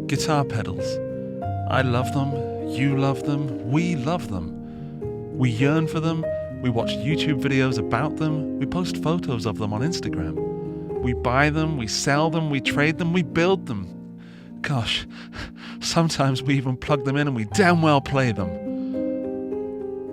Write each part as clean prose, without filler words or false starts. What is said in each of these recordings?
Guitar pedals. I love them, you love them, we love them. We yearn for them, we watch YouTube videos about them, we post photos of them on Instagram. We buy them, we sell them, we trade them, we build them. Gosh, sometimes we even plug them in and we damn well play them.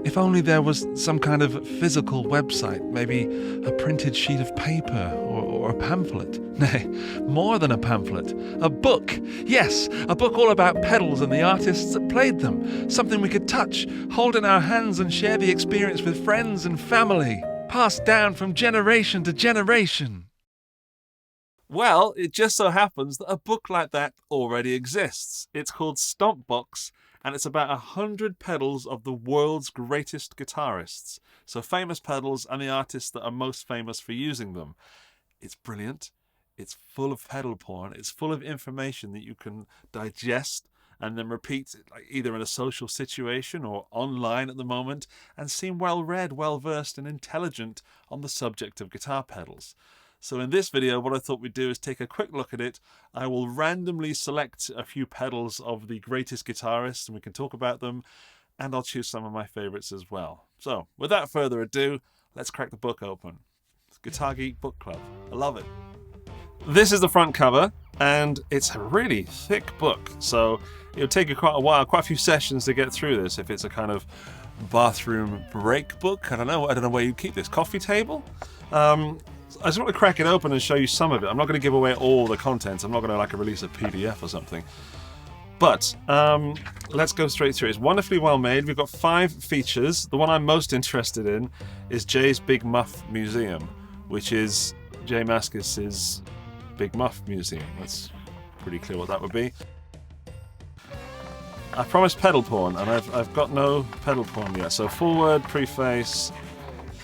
If only there was some kind of physical website, maybe a printed sheet of paper or a pamphlet. Nay, more than a pamphlet. A book. Yes, a book all about pedals and the artists that played them. Something we could touch, hold in our hands and share the experience with friends and family. Passed down from generation to generation. Well, it just so happens that a book like that already exists. It's called Stompbox, and it's about 100 pedals of the world's greatest guitarists. So famous pedals and the artists that are most famous for using them. It's brilliant. It's full of pedal porn. It's full of information that you can digest and then repeat either in a social situation or online at the moment, and seem well-read, well-versed and intelligent on the subject of guitar pedals. So in this video, what I thought we'd do is take a quick look at it. I will randomly select a few pedals of the greatest guitarists and we can talk about them, and I'll choose some of my favorites as well. So without further ado, let's crack the book open. It's Guitar Geek Book Club. I love it. This is the front cover, and it's a really thick book. So it'll take you quite a while, quite a few sessions to get through this if it's a kind of bathroom break book. I don't know where you keep this. Coffee table? I just want to crack it open and show you some of it. I'm not going to give away all the contents. I'm not going to release a PDF or something. But let's go straight through. It's wonderfully well made. We've got 5 features. The one I'm most interested in is Jay's Big Muff Museum, which is Jay Mascis's Big Muff Museum. That's pretty clear what that would be. I promised pedal porn, and I've got no pedal porn yet. So forward, preface,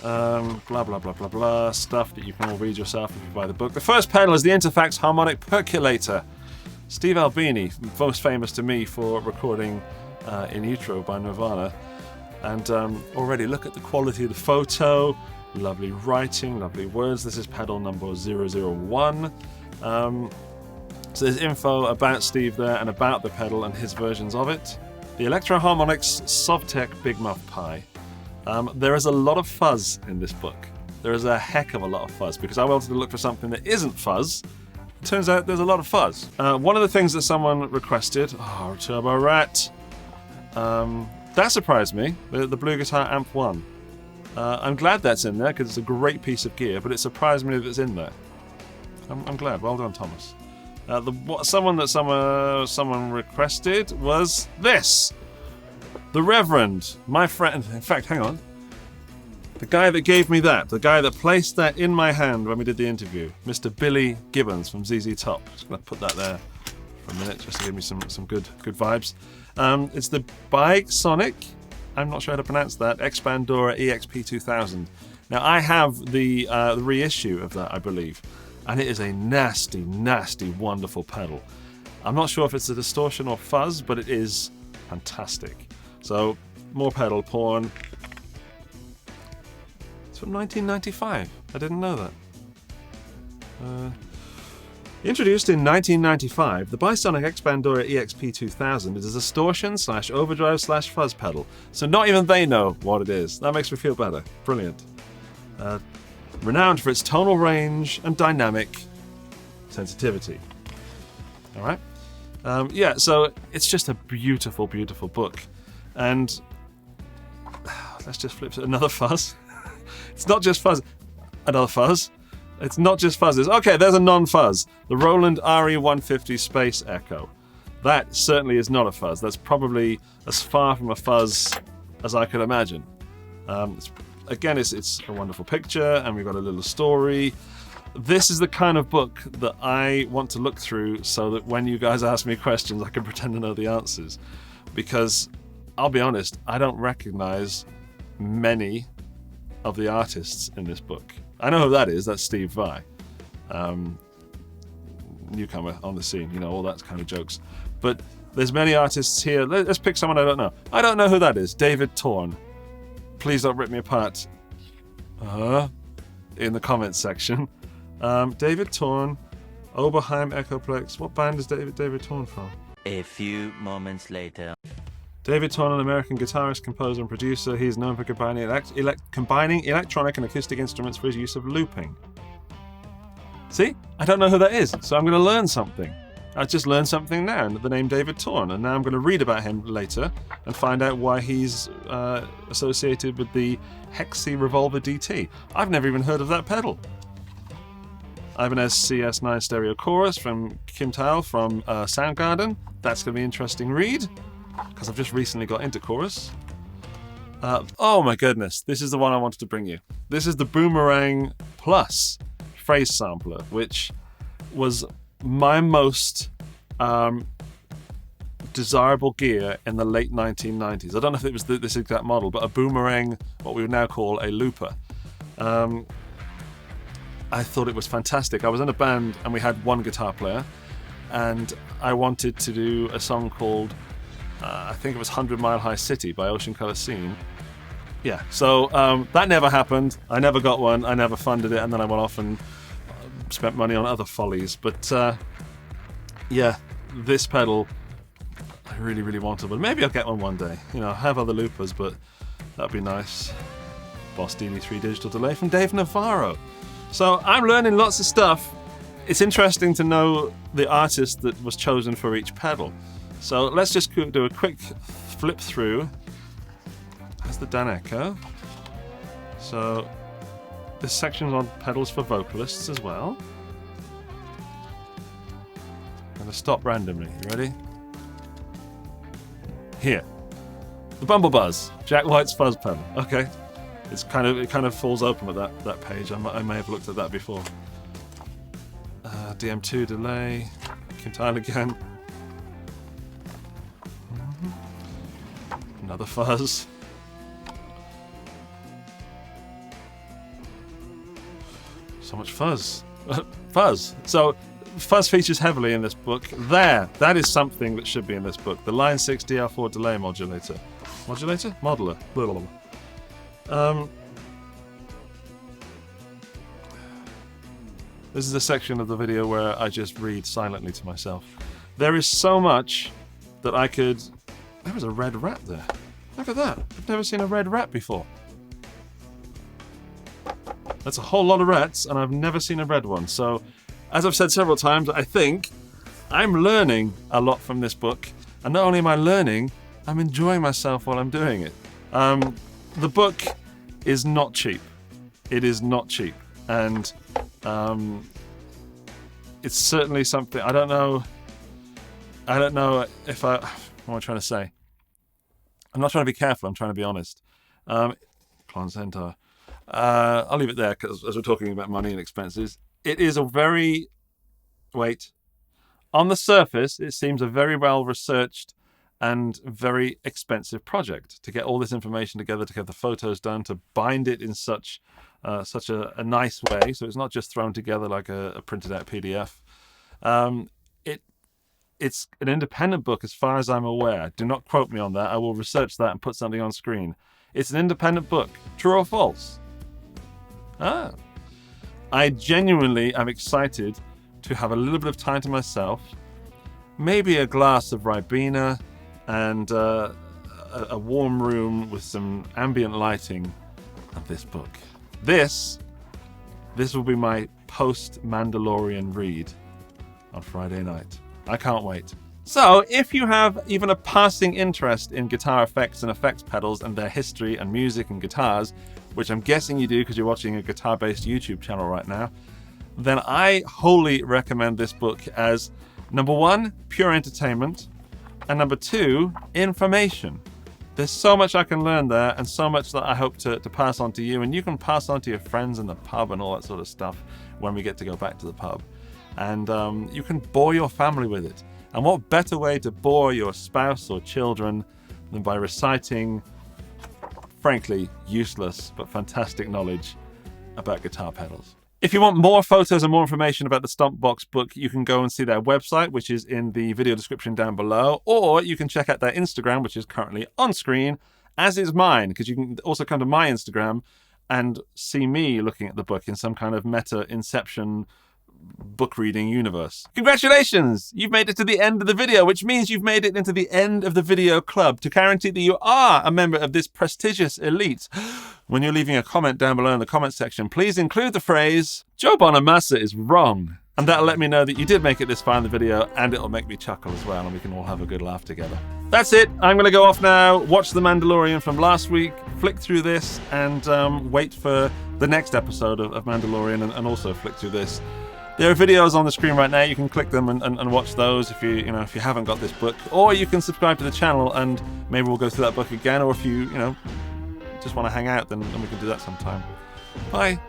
blah blah blah blah blah, stuff that you can all read yourself if you buy the book. The first pedal is the Interfax Harmonic Percolator. Steve Albini, most famous to me for recording In Utero by Nirvana. And already look at the quality of the photo, lovely writing, lovely words. This is pedal number 001. So there's info about Steve there and about the pedal and his versions of it. The Electro Harmonix Sovtek Big Muff Pi. There is a lot of fuzz in this book. There is a heck of a lot of fuzz, because I wanted to look for something that isn't fuzz. It turns out there's a lot of fuzz. One of the things that someone requested, Turbo Rat, that surprised me, the Blue Guitar Amp 1. I'm glad that's in there, because it's a great piece of gear, but it surprised me that it's in there. I'm glad. Well done, Thomas. Someone requested was this. The Reverend, my friend, in fact, hang on. The guy that gave me that, the guy that placed that in my hand when we did the interview, Mr. Billy Gibbons from ZZ Top. Just going to put that there for a minute just to give me some good vibes. It's the Bisonic, I'm not sure how to pronounce that, Expandora EXP 2000. Now, I have the reissue of that, I believe, and it is a nasty, nasty, wonderful pedal. I'm not sure if it's a distortion or fuzz, but it is fantastic. So, more pedal porn. It's from 1995. I didn't know that. Introduced in 1995, the Bisonic Expandora EXP 2000 is a distortion/overdrive/fuzz pedal. So not even they know what it is. That makes me feel better. Brilliant. Renowned for its tonal range and dynamic sensitivity. All right. Yeah, so it's just a beautiful, beautiful book. And let's just flip to another fuzz. It's not just fuzz. Another fuzz. It's not just fuzzes. Okay, there's a non-fuzz. The Roland RE150 Space Echo. That certainly is not a fuzz. That's probably as far from a fuzz as I could imagine. It's a wonderful picture, and we've got a little story. This is the kind of book that I want to look through so that when you guys ask me questions, I can pretend to know the answers. Because, I'll be honest, I don't recognize many of the artists in this book. I know who that is. That's Steve Vai. Newcomer on the scene, all that kind of jokes. But there's many artists here. Let's pick someone I don't know. I don't know who that is. David Torn. Please don't rip me apart in the comments section. David Torn, Oberheim Echoplex. What band is David Torn from? A few moments later. David Torn, an American guitarist, composer, and producer. He is known for combining electronic and acoustic instruments for his use of looping. See? I don't know who that is, so I'm going to learn something. I just learned something now, the name David Torn, and now I'm going to read about him later and find out why he's associated with the Hexy Revolver DT. I've never even heard of that pedal. Ibanez CS9 stereo chorus from Kim Tal from Soundgarden. That's going to be an interesting read, because I've just recently got into chorus. Oh my goodness, this is the one I wanted to bring you. This is the Boomerang Plus phrase sampler, which was my most desirable gear in the late 1990s. I don't know if it was this exact model, but a Boomerang, what we would now call a looper. I thought it was fantastic. I was in a band and we had one guitar player, and I wanted to do a song called, I think it was 100 Mile High City by Ocean Colour Scene. Yeah, so that never happened. I never got one, I never funded it, and then I went off and spent money on other follies. But yeah, this pedal I really, really wanted, but maybe I'll get one day. You know, I have other loopers, but that'd be nice. Boss DD3 digital delay from Dave Navarro. So I'm learning lots of stuff. It's interesting to know the artist that was chosen for each pedal. So let's just do a quick flip through. That's the Dan Echo. So this section's on pedals for vocalists as well. I'm going to stop randomly. You ready? Here. The Bumblebuzz. Jack White's fuzz pedal. Okay. It kind of falls open with that page. I may have looked at that before. DM2 delay. Kim Tal again. Another fuzz. So much fuzz. Fuzz. So fuzz features heavily in this book. That is something that should be in this book. The Line 6 DR4 delay modulator. Modeler. This is a section of the video where I just read silently to myself. There is so much that I could... There was a red rat there. Look at that. I've never seen a red rat before. That's a whole lot of rats, and I've never seen a red one. So, as I've said several times, I think I'm learning a lot from this book. And not only am I learning, I'm enjoying myself while I'm doing it. The book is not cheap. It is not cheap. And it's certainly something... I don't know if I... What am I trying to say? I'm not trying to be careful, I'm trying to be honest. Clone Centaur. I'll leave it there, because as we're talking about money and expenses, it is a very... Wait. On the surface, it seems a very well-researched and very expensive project to get all this information together, to get the photos done, to bind it in such a nice way, so it's not just thrown together like a printed out PDF. It's an independent book as far as I'm aware. Do not quote me on that. I will research that and put something on screen. It's an independent book. True or false? I genuinely am excited to have a little bit of time to myself, maybe a glass of Ribena and a warm room with some ambient lighting of this book. This will be my post-Mandalorian read on Friday night. I can't wait. So, if you have even a passing interest in guitar effects and effects pedals and their history and music and guitars, which I'm guessing you do because you're watching a guitar-based YouTube channel right now, then I wholly recommend this book as, number one, pure entertainment, and number two, information. There's so much I can learn there, and so much that I hope to pass on to you, and you can pass on to your friends in the pub and all that sort of stuff when we get to go back to the pub. And you can bore your family with it. And what better way to bore your spouse or children than by reciting, frankly, useless but fantastic knowledge about guitar pedals. If you want more photos and more information about the Stompbox book, you can go and see their website, which is in the video description down below, or you can check out their Instagram, which is currently on screen, as is mine, because you can also come to my Instagram and see me looking at the book in some kind of meta inception book reading universe. Congratulations! You've made it to the end of the video, which means you've made it into the end of the video club. To guarantee that you are a member of this prestigious elite, when you're leaving a comment down below in the comment section, please include the phrase, Joe Bonamassa is wrong. And that'll let me know that you did make it this far in the video, and it'll make me chuckle as well, and we can all have a good laugh together. That's it. I'm going to go off now, watch The Mandalorian from last week, flick through this, and wait for the next episode of Mandalorian, and also flick through this. There are videos on the screen right now. You can click them and watch those if you haven't got this book, or you can subscribe to the channel and maybe we'll go through that book again. Or if you just want to hang out, then we can do that sometime. Bye.